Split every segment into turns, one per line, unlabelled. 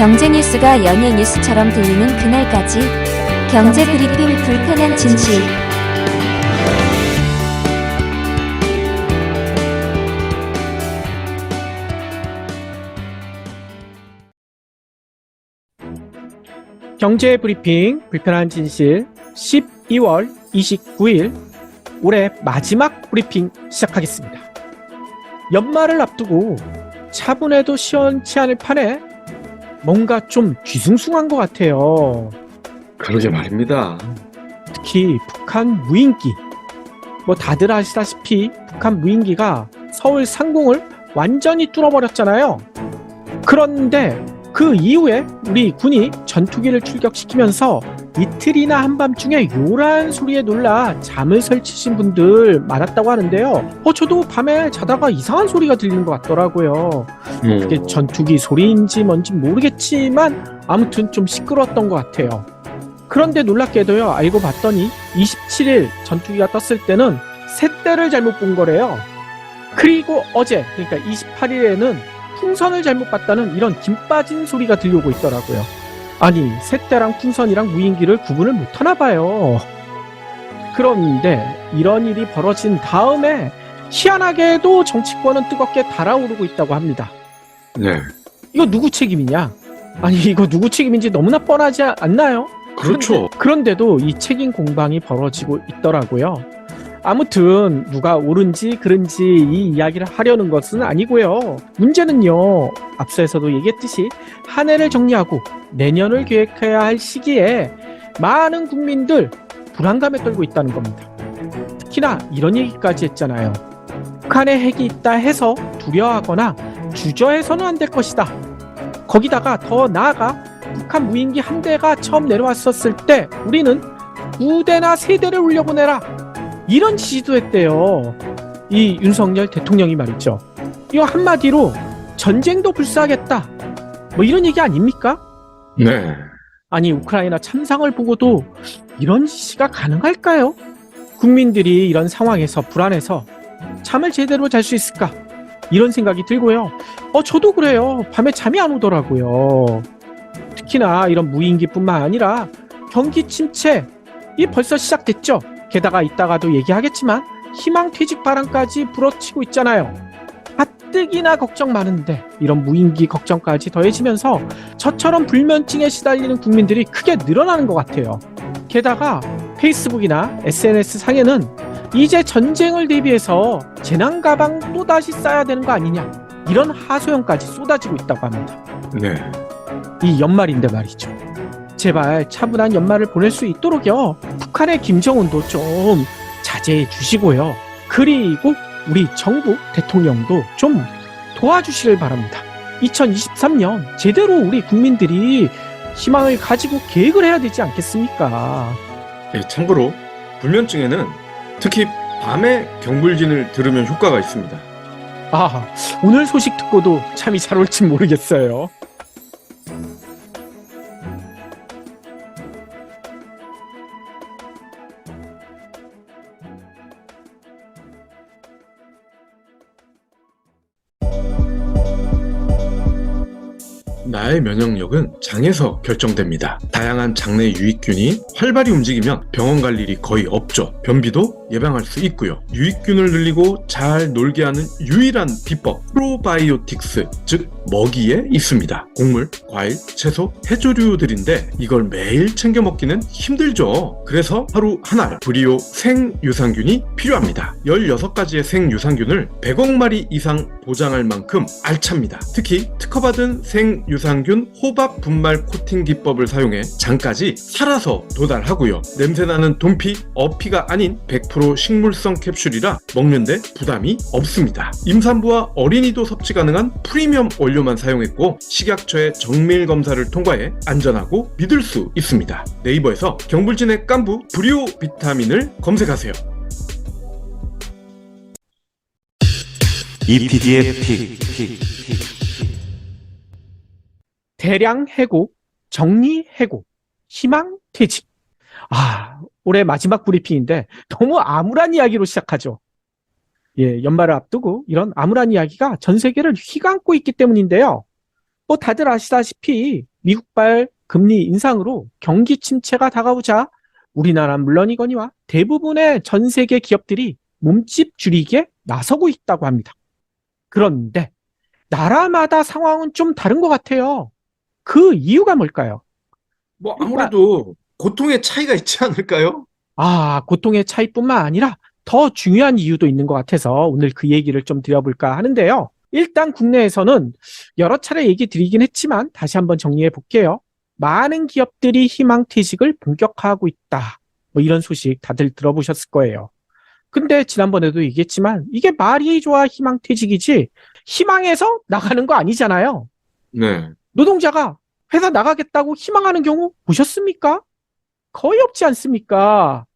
경제 뉴스가 연예 뉴스처럼 들리는 그날까지 경제 브리핑 불편한 진실.
경제 브리핑 불편한 진실 12월 29일 올해 마지막 브리핑 시작하겠습니다. 연말을 앞두고 차분해도 시원치 않을 판에 뭔가 좀 뒤숭숭한 것 같아요.
그러게 말입니다.
특히 북한 무인기. 다들 아시다시피 북한 무인기가 서울 상공을 완전히 뚫어버렸잖아요. 그런데 그 이후에 우리 군이 전투기를 출격시키면서 이틀이나 한밤중에 요란 소리에 놀라 잠을 설치신 분들 많았다고 하는데요. 저도 밤에 자다가 이상한 소리가 들리는 것 같더라고요. 그게 전투기 소리인지 뭔지 모르겠지만 아무튼 좀 시끄러웠던 것 같아요. 그런데 놀랍게도요, 알고 봤더니 27일 전투기가 떴을 때는 새 때를 잘못 본 거래요. 그리고 어제, 그러니까 28일에는 풍선을 잘못 봤다는 이런 김 빠진 소리가 들려오고 있더라고요. 아니, 새떼랑 풍선이랑 무인기를 구분을 못하나 봐요. 그런데 이런 일이 벌어진 다음에 희한하게도 정치권은 뜨겁게 달아오르고 있다고 합니다.
네.
이거 누구 책임이냐? 아니, 이거 누구 책임인지 너무나 뻔하지 않나요?
그렇죠.
그런데도 이 책임 공방이 벌어지고 있더라고요. 아무튼 누가 옳은지 그른지 이 이야기를 하려는 것은 아니고요. 문제는요, 앞서에서도 얘기했듯이 한 해를 정리하고 내년을 계획해야 할 시기에 많은 국민들 불안감에 떨고 있다는 겁니다. 특히나 이런 얘기까지 했잖아요. 북한에 핵이 있다 해서 두려워하거나 주저해서는 안 될 것이다. 거기다가 더 나아가 북한 무인기 한 대가 처음 내려왔었을 때 우리는 2대나 3대를 올려보내라, 이런 지시도 했대요. 이 윤석열 대통령이 말이죠. 이거 한마디로 전쟁도 불사하겠다, 이런 얘기 아닙니까?
네.
아니, 우크라이나 참상을 보고도 이런 지시가 가능할까요? 국민들이 이런 상황에서 불안해서 잠을 제대로 잘 수 있을까, 이런 생각이 들고요. 저도 그래요. 밤에 잠이 안 오더라고요. 특히나 이런 무인기뿐만 아니라 경기 침체, 이 벌써 시작됐죠. 게다가 이따가도 얘기하겠지만 희망퇴직 바람까지 불어치고 있잖아요. 가뜩이나 걱정 많은데 이런 무인기 걱정까지 더해지면서 저처럼 불면증에 시달리는 국민들이 크게 늘어나는 것 같아요. 게다가 페이스북이나 SNS 상에는 이제 전쟁을 대비해서 재난 가방 또다시 싸야 되는 거 아니냐, 이런 하소연까지 쏟아지고 있다고 합니다.
네.
이 연말인데 말이죠. 제발 차분한 연말을 보낼 수 있도록요, 북한의 김정은도 좀 자제해 주시고요. 그리고 우리 정부 대통령도 좀 도와주시길 바랍니다. 2023년 제대로 우리 국민들이 희망을 가지고 계획을 해야 되지 않겠습니까?
네, 참고로 불면증에는 특히 밤에 경불진을 들으면 효과가 있습니다.
오늘 소식 듣고도 잠이 잘 올지 모르겠어요.
나의 면역력은 장에서 결정됩니다. 다양한 장내 유익균이 활발히 움직이면 병원 갈 일이 거의 없죠. 변비도 예방할 수 있고요. 유익균을 늘리고 잘 놀게 하는 유일한 비법, 프로바이오틱스, 즉 먹이에 있습니다. 곡물, 과일, 채소, 해조류들인데 이걸 매일 챙겨 먹기는 힘들죠. 그래서 하루 한 알 브리오 생유산균이 필요합니다. 16가지의 생유산균을 100억 마리 이상 보장할 만큼 알찹니다. 특히 특허받은 생유산균 호박 분말 코팅 기법을 사용해 장까지 살아서 도달하고요. 냄새나는 돈피, 어피가 아닌 100% 식물성 캡슐이라 먹는데 부담이 없습니다. 임산부와 어린이도 섭취 가능한 프리미엄 원료만 사용했고 식약처의 정밀 검사를 통과해 안전하고 믿을 수 있습니다. 네이버에서 경불진의 깐부 브리오 비타민을 검색하세요.
EPD의 픽.
대량 해고, 정리 해고, 희망 퇴직. 올해 마지막 브리핑인데 너무 암울한 이야기로 시작하죠. 연말을 앞두고 이런 암울한 이야기가 전 세계를 휘감고 있기 때문인데요. 뭐 다들 아시다시피 미국발 금리 인상으로 경기 침체가 다가오자 우리나라 물론이거니와 대부분의 전 세계 기업들이 몸집 줄이기에 나서고 있다고 합니다. 그런데 나라마다 상황은 좀 다른 것 같아요. 그 이유가 뭘까요?
뭐
일단
아무래도 고통의 차이가 있지 않을까요?
고통의 차이뿐만 아니라 더 중요한 이유도 있는 것 같아서 오늘 그 얘기를 좀 드려볼까 하는데요. 일단 국내에서는 여러 차례 얘기 드리긴 했지만 다시 한번 정리해 볼게요. 많은 기업들이 희망퇴직을 본격화하고 있다. 뭐 이런 소식 다들 들어보셨을 거예요. 근데 지난번에도 얘기했지만 이게 말이 좋아 희망퇴직이지 희망해서 나가는 거 아니잖아요.
네,
노동자가 회사 나가겠다고 희망하는 경우 보셨습니까? 거의 없지 않습니까?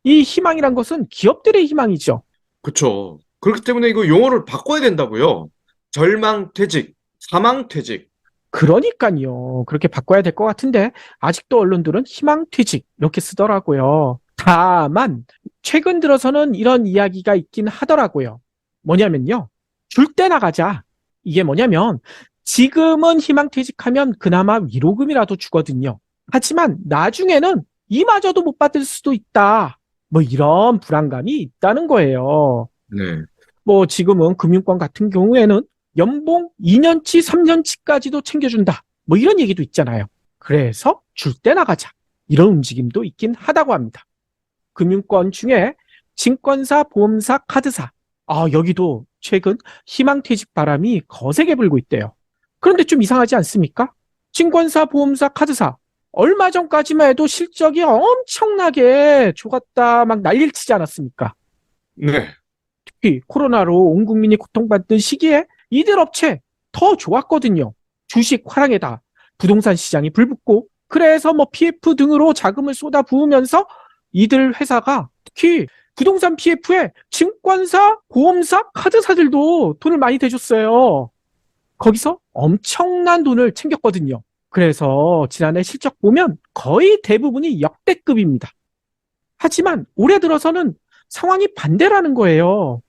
이 희망이란 것은 기업들의 희망이죠.
그쵸. 그렇기 때문에 이거 용어를 바꿔야 된다고요. 절망퇴직, 사망퇴직.
그러니까요. 그렇게 바꿔야 될 것 같은데 아직도 언론들은 희망퇴직 이렇게 쓰더라고요. 다만 최근 들어서는 이런 이야기가 있긴 하더라고요. 뭐냐면요. 줄 때 나가자. 이게 뭐냐면 지금은 희망퇴직하면 그나마 위로금이라도 주거든요. 하지만 나중에는 이마저도 못 받을 수도 있다. 뭐 이런 불안감이 있다는 거예요.
네,
뭐 지금은 금융권 같은 경우에는 연봉 2년치, 3년치까지도 챙겨준다. 뭐 이런 얘기도 있잖아요. 그래서 줄 때 나가자. 이런 움직임도 있긴 하다고 합니다. 금융권 중에 증권사, 보험사, 카드사. 여기도 최근 희망퇴직 바람이 거세게 불고 있대요. 그런데 좀 이상하지 않습니까? 증권사, 보험사, 카드사. 얼마 전까지만 해도 실적이 엄청나게 좋았다 막 난리를 치지 않았습니까?
네,
특히 코로나로 온 국민이 고통받던 시기에 이들 업체 더 좋았거든요. 주식 화랑에다 부동산 시장이 불붙고 그래서 뭐 PF 등으로 자금을 쏟아 부으면서 이들 회사가 특히 부동산 PF에 증권사, 보험사, 카드사들도 돈을 많이 대줬어요. 거기서 엄청난 돈을 챙겼거든요. 그래서 지난해 실적 보면 거의 대부분이 역대급입니다. 하지만 올해 들어서는 상황이 반대라는 거예요.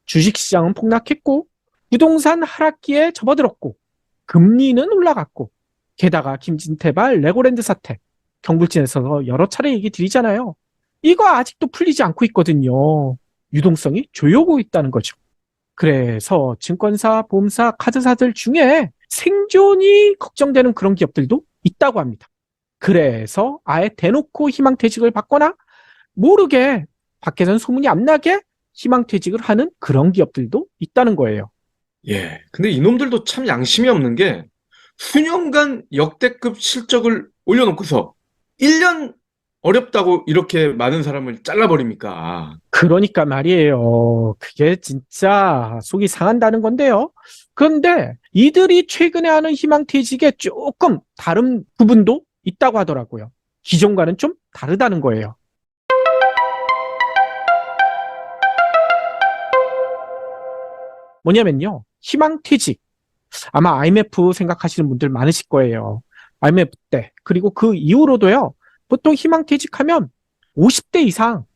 주식시장은 폭락했고 부동산 하락기에 접어들었고 금리는 올라갔고 게다가 김진태발 레고랜드 사태 경불진에서 여러 차례 얘기 드리잖아요. 이거 아직도 풀리지 않고 있거든요. 유동성이 조여오고 있다는 거죠. 그래서 증권사, 보험사, 카드사들 중에 생존이 걱정되는 그런 기업들도 있다고 합니다. 그래서 아예 대놓고 희망퇴직을 받거나 모르게 밖에선 소문이 안 나게 희망퇴직을 하는 그런 기업들도 있다는 거예요.
예. 근데 이놈들도 참 양심이 없는 게 수년간 역대급 실적을 올려놓고서 1년 어렵다고 이렇게 많은 사람을 잘라버립니까?
그러니까 말이에요. 그게 진짜 속이 상한다는 건데요. 그런데 이들이 최근에 하는 희망퇴직에 조금 다른 부분도 있다고 하더라고요. 기존과는 좀 다르다는 거예요. 뭐냐면요. 희망퇴직. 아마 IMF 생각하시는 분들 많으실 거예요. IMF 때. 그리고 그 이후로도요. 보통 희망퇴직하면 50대 이상.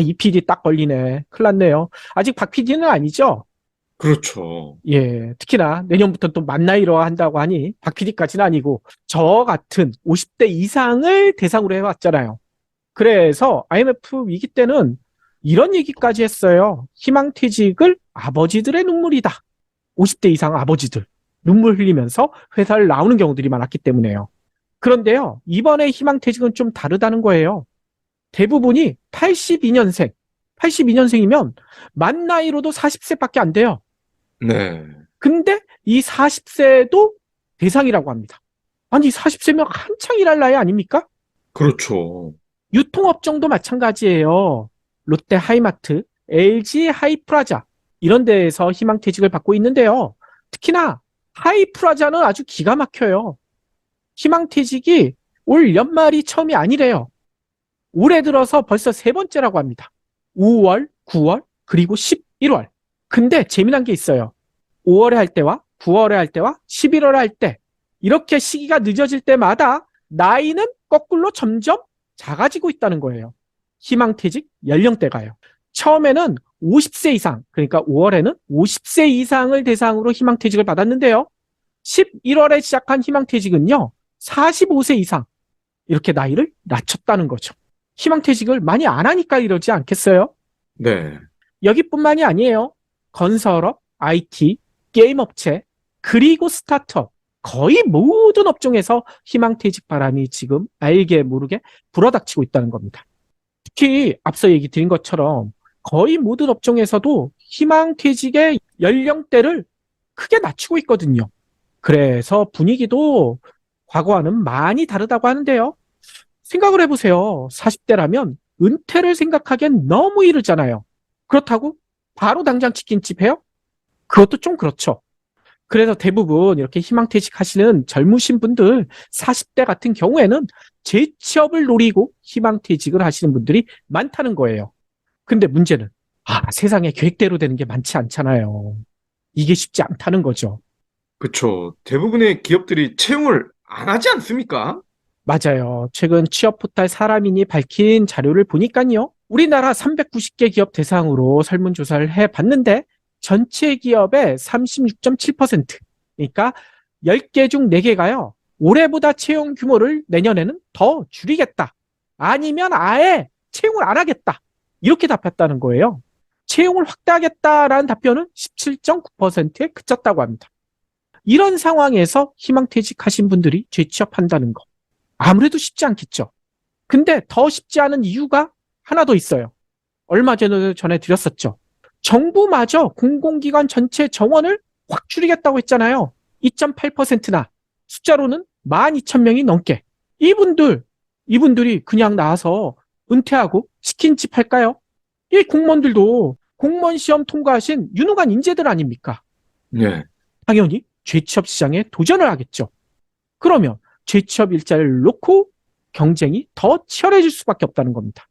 이 PD 딱 걸리네. 큰일 났네요. 아직 박 PD는 아니죠?
그렇죠.
예. 특히나 내년부터 또 만 나이로 한다고 하니 박 PD까지는 아니고 저 같은 50대 이상을 대상으로 해왔잖아요. 그래서 IMF 위기 때는 이런 얘기까지 했어요. 희망퇴직을 아버지들의 눈물이다. 50대 이상 아버지들. 눈물 흘리면서 회사를 나오는 경우들이 많았기 때문에요. 그런데요. 이번에 희망퇴직은 좀 다르다는 거예요. 대부분이 82년생. 82년생이면 만 나이로도 40세밖에 안 돼요.
네.
근데 이 40세도 대상이라고 합니다. 아니 40세면 한창 일할 나이 아닙니까?
그렇죠.
유통업종도 마찬가지예요. 롯데 하이마트, LG 하이프라자 이런 데에서 희망퇴직을 받고 있는데요. 특히나 하이프라자는 아주 기가 막혀요. 희망퇴직이 올 연말이 처음이 아니래요. 올해 들어서 벌써 세 번째라고 합니다. 5월, 9월, 그리고 11월. 근데 재미난 게 있어요. 5월에 할 때와 9월에 할 때와 11월에 할 때 이렇게 시기가 늦어질 때마다 나이는 거꾸로 점점 작아지고 있다는 거예요. 희망퇴직 연령대가요. 처음에는 50세 이상, 그러니까 5월에는 50세 이상을 대상으로 희망퇴직을 받았는데요. 11월에 시작한 희망퇴직은요, 45세 이상 이렇게 나이를 낮췄다는 거죠. 희망퇴직을 많이 안 하니까 이러지 않겠어요?
네.
여기뿐만이 아니에요. 건설업, IT, 게임업체, 그리고 스타트업, 거의 모든 업종에서 희망퇴직 바람이 지금 알게 모르게 불어닥치고 있다는 겁니다. 특히 앞서 얘기 드린 것처럼 거의 모든 업종에서도 희망퇴직의 연령대를 크게 낮추고 있거든요. 그래서 분위기도 과거와는 많이 다르다고 하는데요. 생각을 해보세요. 40대라면 은퇴를 생각하기엔 너무 이르잖아요. 그렇다고 바로 당장 치킨집 해요? 그것도 좀 그렇죠. 그래서 대부분 이렇게 희망퇴직 하시는 젊으신 분들 40대 같은 경우에는 재취업을 노리고 희망퇴직을 하시는 분들이 많다는 거예요. 근데 문제는 세상에 계획대로 되는 게 많지 않잖아요. 이게 쉽지 않다는 거죠.
그쵸. 대부분의 기업들이 채용을 안 하지 않습니까?
맞아요. 최근 취업 포털 사람인이 밝힌 자료를 보니까요. 우리나라 390개 기업 대상으로 설문조사를 해봤는데 전체 기업의 36.7%, 그러니까 10개 중 4개가요. 올해보다 채용 규모를 내년에는 더 줄이겠다. 아니면 아예 채용을 안 하겠다. 이렇게 답했다는 거예요. 채용을 확대하겠다라는 답변은 17.9%에 그쳤다고 합니다. 이런 상황에서 희망퇴직하신 분들이 재취업한다는 거. 아무래도 쉽지 않겠죠. 근데 더 쉽지 않은 이유가 하나 더 있어요. 얼마 전에 드렸었죠. 정부마저 공공기관 전체 정원을 확 줄이겠다고 했잖아요. 2.8%나 숫자로는 12,000명이 넘게. 이분들이 그냥 나와서 은퇴하고 치킨집 할까요? 이 공무원들도 공무원 시험 통과하신 유능한 인재들 아닙니까?
네.
당연히 재취업 시장에 도전을 하겠죠. 그러면 재취업 일자리를 놓고 경쟁이 더 치열해질 수밖에 없다는 겁니다.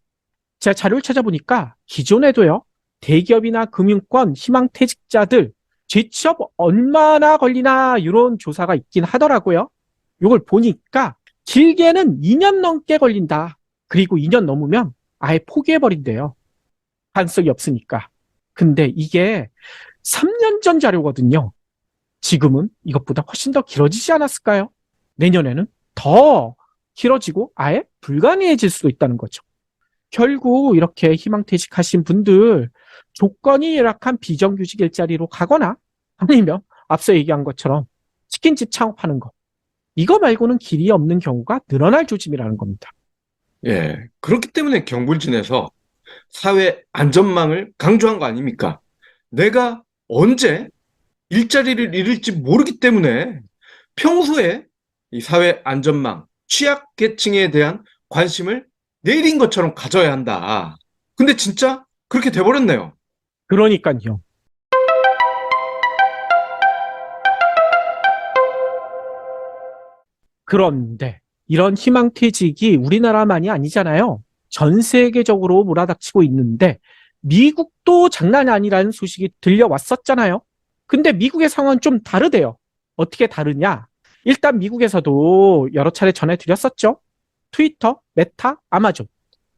제가 자료를 찾아보니까 기존에도요, 대기업이나 금융권 희망퇴직자들 재취업 얼마나 걸리나 이런 조사가 있긴 하더라고요. 이걸 보니까 길게는 2년 넘게 걸린다. 그리고 2년 넘으면 아예 포기해버린대요. 가능성이 없으니까. 근데 이게 3년 전 자료거든요. 지금은 이것보다 훨씬 더 길어지지 않았을까요? 내년에는 더 길어지고 아예 불가능해질 수도 있다는 거죠. 결국 이렇게 희망퇴직하신 분들 조건이 열악한 비정규직 일자리로 가거나 아니면 앞서 얘기한 것처럼 치킨집 창업하는 거, 이거 말고는 길이 없는 경우가 늘어날 조짐이라는 겁니다.
예. 그렇기 때문에 경불진에서 사회 안전망을 강조한 거 아닙니까? 내가 언제 일자리를 잃을지 모르기 때문에 평소에 이 사회 안전망, 취약계층에 대한 관심을 내일인 것처럼 가져야 한다. 근데 진짜 그렇게 돼버렸네요.
그러니까요. 그런데 이런 희망퇴직이 우리나라만이 아니잖아요. 전 세계적으로 몰아닥치고 있는데 미국도 장난이 아니라는 소식이 들려왔었잖아요. 근데 미국의 상황은 좀 다르대요. 어떻게 다르냐? 일단 미국에서도 여러 차례 전해드렸었죠. 트위터, 메타, 아마존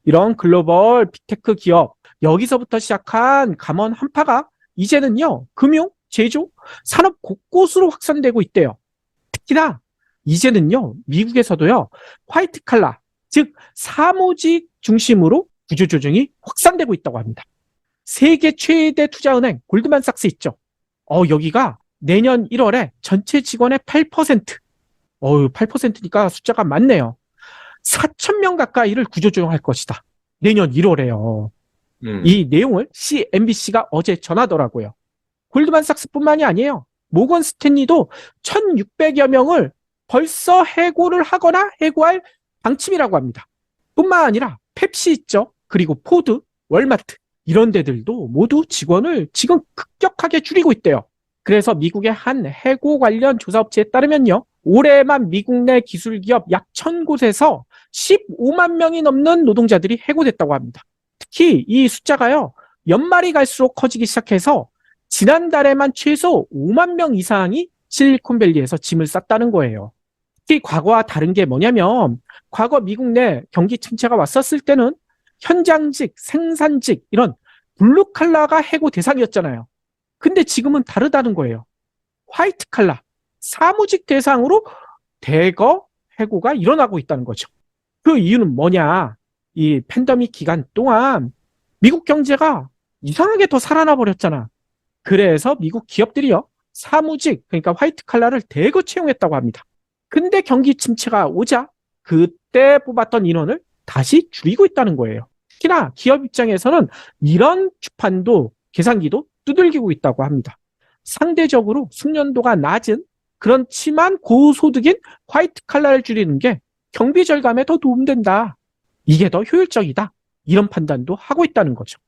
이런 글로벌 빅테크 기업, 여기서부터 시작한 감원 한파가 이제는요, 금융, 제조, 산업 곳곳으로 확산되고 있대요. 특히나 이제는요, 미국에서도요, 화이트 칼라, 즉 사무직 중심으로 구조조정이 확산되고 있다고 합니다. 세계 최대 투자은행 골드만삭스 있죠. 여기가 내년 1월에 전체 직원의 8%, 8%니까 숫자가 많네요. 4,000명 가까이를 구조조정할 것이다. 내년 1월에요. 이 내용을 CNBC가 어제 전하더라고요. 골드만삭스뿐만이 아니에요. 모건 스탠리도 1,600여 명을 벌써 해고를 하거나 해고할 방침이라고 합니다. 뿐만 아니라 펩시 있죠. 그리고 포드, 월마트 이런 데들도 모두 직원을 지금 급격하게 줄이고 있대요. 그래서 미국의 한 해고 관련 조사업체에 따르면요. 올해만 미국 내 기술기업 약 1,000곳에서 15만 명이 넘는 노동자들이 해고됐다고 합니다. 특히 이 숫자가요. 연말이 갈수록 커지기 시작해서 지난달에만 최소 5만 명 이상이 실리콘밸리에서 짐을 쌌다는 거예요. 특히 과거와 다른 게 뭐냐면 과거 미국 내 경기 침체가 왔었을 때는 현장직, 생산직 이런 블루칼라가 해고 대상이었잖아요. 근데 지금은 다르다는 거예요. 화이트 칼라, 사무직 대상으로 대거 해고가 일어나고 있다는 거죠. 그 이유는 뭐냐? 이 팬데믹 기간 동안 미국 경제가 이상하게 더 살아나 버렸잖아. 그래서 미국 기업들이요, 사무직, 그러니까 화이트 칼라를 대거 채용했다고 합니다. 근데 경기 침체가 오자 그때 뽑았던 인원을 다시 줄이고 있다는 거예요. 특히나 기업 입장에서는 이런 주판도, 계산기도 두들기고 있다고 합니다. 상대적으로 숙련도가 낮은, 그렇지만 고소득인 화이트 칼라를 줄이는 게 경비 절감에 더 도움된다. 이게 더 효율적이다. 이런 판단도 하고 있다는 거죠.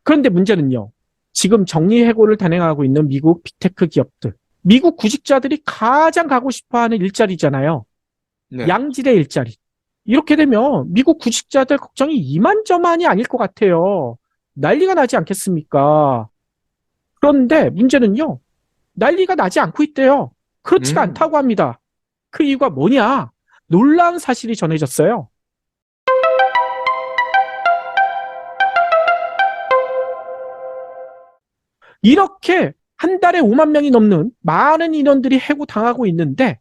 그런데 문제는요, 지금 정리해고를 단행하고 있는 미국 빅테크 기업들, 미국 구직자들이 가장 가고 싶어하는 일자리잖아요.
네.
양질의 일자리. 이렇게 되면 미국 구직자들 걱정이 이만저만이 아닐 것 같아요. 난리가 나지 않겠습니까? 그런데 문제는요, 난리가 나지 않고 있대요. 그렇지가 않다고 합니다. 그 이유가 뭐냐? 놀라운 사실이 전해졌어요. 이렇게 한 달에 5만 명이 넘는 많은 인원들이 해고당하고 있는데,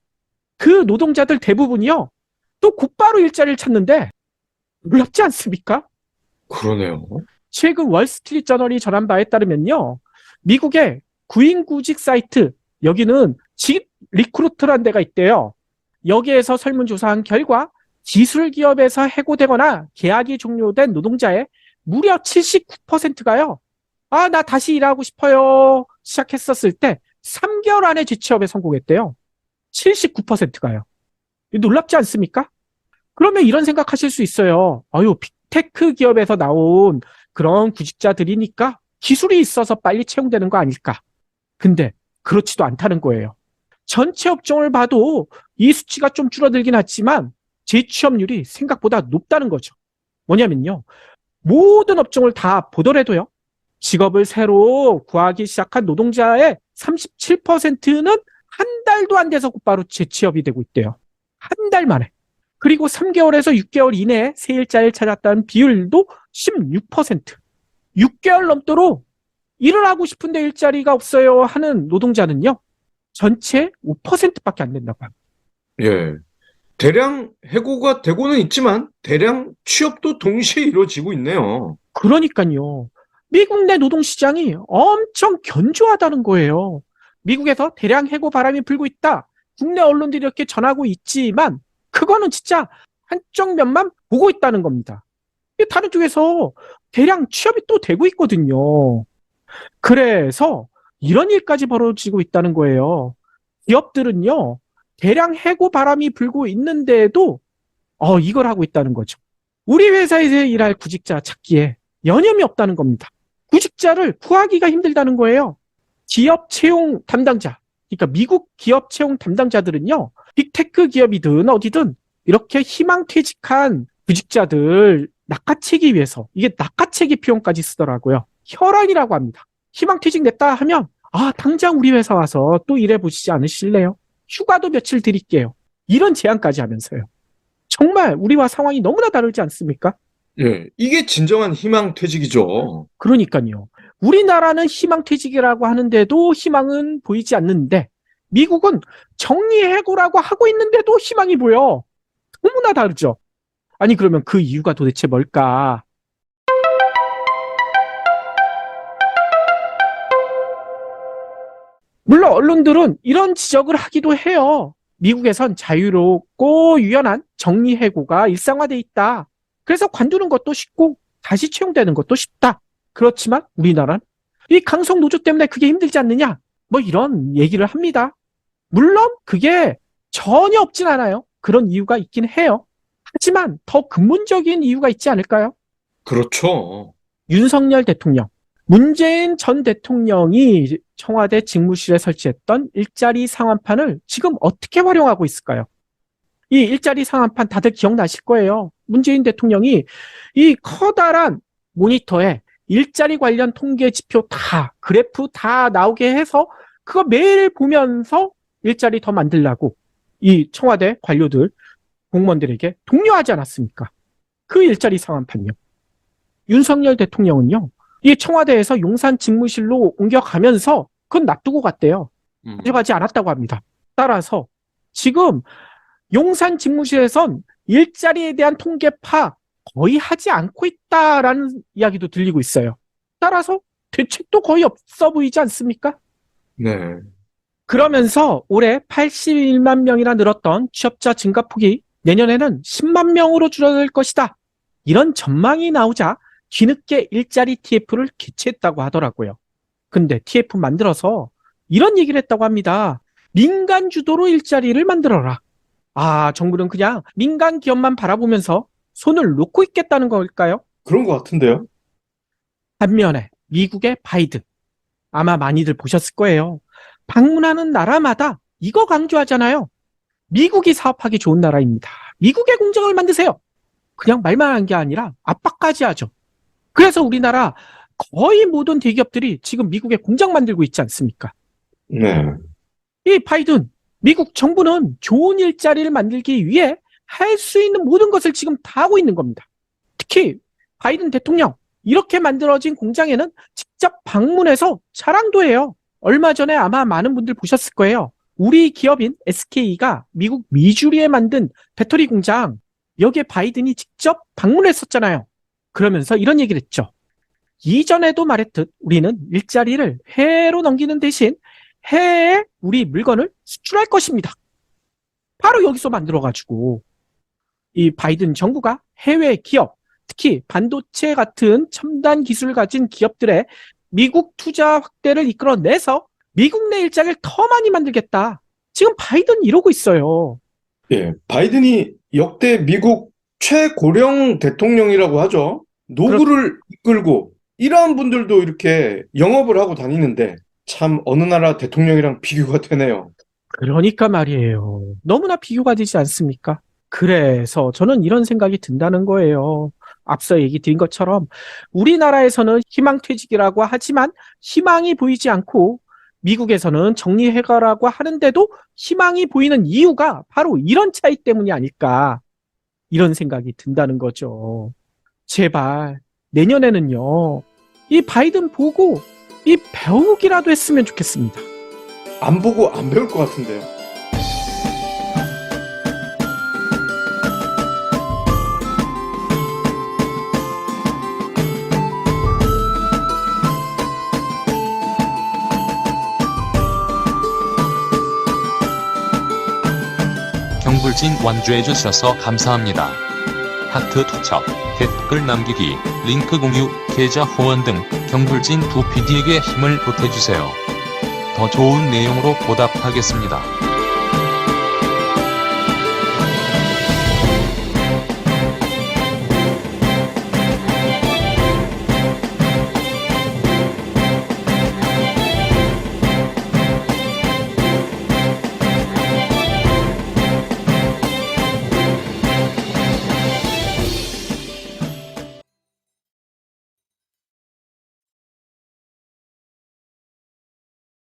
그 노동자들 대부분이요, 또 곧바로 일자리를 찾는데 놀랍지 않습니까?
그러네요.
최근 월스트리트 저널이 전한 바에 따르면요, 미국의 구인구직 사이트, 여기는 직 리크루트라는 데가 있대요. 여기에서 설문조사한 결과 기술 기업에서 해고되거나 계약이 종료된 노동자의 무려 79%가요. 아, 나 다시 일하고 싶어요. 시작했었을 때 3개월 안에 재취업에 성공했대요. 79%가요. 놀랍지 않습니까? 그러면 이런 생각하실 수 있어요. 아유, 빅테크 기업에서 나온 그런 구직자들이니까 기술이 있어서 빨리 채용되는 거 아닐까? 근데 그렇지도 않다는 거예요. 전체 업종을 봐도 이 수치가 좀 줄어들긴 하지만 재취업률이 생각보다 높다는 거죠. 뭐냐면요, 모든 업종을 다 보더라도요, 직업을 새로 구하기 시작한 노동자의 37%는 한 달도 안 돼서 곧바로 재취업이 되고 있대요. 한 달 만에. 그리고 3개월에서 6개월 이내에 새 일자리를 찾았다는 비율도 16%. 6개월 넘도록 일을 하고 싶은데 일자리가 없어요 하는 노동자는요, 전체 5%밖에 안 된다고 합니다.
예. 대량 해고가 되고는 있지만 대량 취업도 동시에 이루어지고 있네요.
그러니까요. 미국 내 노동시장이 엄청 견조하다는 거예요. 미국에서 대량 해고 바람이 불고 있다. 국내 언론들이 이렇게 전하고 있지만 그거는 진짜 한쪽 면만 보고 있다는 겁니다. 다른 쪽에서 대량 취업이 또 되고 있거든요. 그래서 이런 일까지 벌어지고 있다는 거예요. 기업들은요, 대량 해고 바람이 불고 있는데도 이걸 하고 있다는 거죠. 우리 회사에서 일할 구직자 찾기에 여념이 없다는 겁니다. 구직자를 구하기가 힘들다는 거예요. 기업 채용 담당자, 그러니까 미국 기업 채용 담당자들은요, 빅테크 기업이든 어디든 이렇게 희망퇴직한 구직자들 낚아채기 위해서, 이게 낚아채기 표현까지 쓰더라고요. 혈안이라고 합니다. 희망퇴직 냈다 하면, 당장 우리 회사 와서 또 일해보시지 않으실래요? 휴가도 며칠 드릴게요. 이런 제안까지 하면서요. 정말 우리와 상황이 너무나 다르지 않습니까?
예. 이게 진정한 희망퇴직이죠.
그러니까요. 우리나라는 희망퇴직이라고 하는데도 희망은 보이지 않는데, 미국은 정리해고라고 하고 있는데도 희망이 보여. 너무나 다르죠. 아니, 그러면 그 이유가 도대체 뭘까? 물론 언론들은 이런 지적을 하기도 해요. 미국에선 자유롭고 유연한 정리해고가 일상화돼 있다. 그래서 관두는 것도 쉽고 다시 채용되는 것도 쉽다. 그렇지만 우리나라는 이 강성 노조 때문에 그게 힘들지 않느냐? 뭐 이런 얘기를 합니다. 물론 그게 전혀 없진 않아요. 그런 이유가 있긴 해요. 하지만 더 근본적인 이유가 있지 않을까요?
그렇죠.
윤석열 대통령, 문재인 전 대통령이 청와대 직무실에 설치했던 일자리 상한판을 지금 어떻게 활용하고 있을까요? 이 일자리 상한판 다들 기억나실 거예요. 문재인 대통령이 이 커다란 모니터에 일자리 관련 통계 지표 다, 그래프 다 나오게 해서 그거 매일 보면서 일자리 더 만들라고 이 청와대 관료들, 공무원들에게 독려하지 않았습니까? 그 일자리 상한판요. 윤석열 대통령은요, 이 청와대에서 용산 직무실로 옮겨가면서 그건 놔두고 갔대요. 가져가지 않았다고 합니다. 따라서 지금 용산 집무실에선 일자리에 대한 통계 파악 거의 하지 않고 있다라는 이야기도 들리고 있어요. 따라서 대책도 거의 없어 보이지 않습니까?
네.
그러면서 올해 81만 명이나 늘었던 취업자 증가폭이 내년에는 10만 명으로 줄어들 것이다. 이런 전망이 나오자 뒤늦게 일자리 TF를 개최했다고 하더라고요. 근데 TF 만들어서 이런 얘기를 했다고 합니다. 민간 주도로 일자리를 만들어라. 정부는 그냥 민간 기업만 바라보면서 손을 놓고 있겠다는 걸까요?
그런 것 같은데요?
반면에 미국의 바이든, 아마 많이들 보셨을 거예요. 방문하는 나라마다 이거 강조하잖아요. 미국이 사업하기 좋은 나라입니다. 미국의 공장을 만드세요. 그냥 말만 한 게 아니라 압박까지 하죠. 그래서 우리나라 거의 모든 대기업들이 지금 미국에 공장 만들고 있지 않습니까?
네.
이 바이든, 미국 정부는 좋은 일자리를 만들기 위해 할 수 있는 모든 것을 지금 다 하고 있는 겁니다. 특히 바이든 대통령, 이렇게 만들어진 공장에는 직접 방문해서 자랑도 해요. 얼마 전에 아마 많은 분들 보셨을 거예요. 우리 기업인 SK가 미국 미주리에 만든 배터리 공장, 여기에 바이든이 직접 방문했었잖아요. 그러면서 이런 얘기를 했죠. 이전에도 말했듯 우리는 일자리를 해외로 넘기는 대신 해외에 우리 물건을 수출할 것입니다. 바로 여기서 만들어가지고 이 바이든 정부가 해외 기업, 특히 반도체 같은 첨단 기술을 가진 기업들의 미국 투자 확대를 이끌어내서 미국 내 일자리를 더 많이 만들겠다. 지금 바이든 이러고 있어요.
예, 바이든이 역대 미국 최고령 대통령이라고 하죠. 노구를 이끌고 이러한 분들도 이렇게 영업을 하고 다니는데 참 어느 나라 대통령이랑 비교가 되네요.
그러니까 말이에요. 너무나 비교가 되지 않습니까? 그래서 저는 이런 생각이 든다는 거예요. 앞서 얘기 드린 것처럼 우리나라에서는 희망퇴직이라고 하지만 희망이 보이지 않고 미국에서는 정리해가라고 하는데도 희망이 보이는 이유가 바로 이런 차이 때문이 아닐까. 이런 생각이 든다는 거죠. 제발 내년에는요. 이 바이든 보고 이 배우기라도 했으면 좋겠습니다.
안 보고 안 배울 것 같은데요.
경불진 완주해주셔서 감사합니다. 하트 투척, 댓글 남기기, 링크 공유, 계좌 후원 등 경불진 두 PD에게 힘을 보태주세요. 더 좋은 내용으로 보답하겠습니다.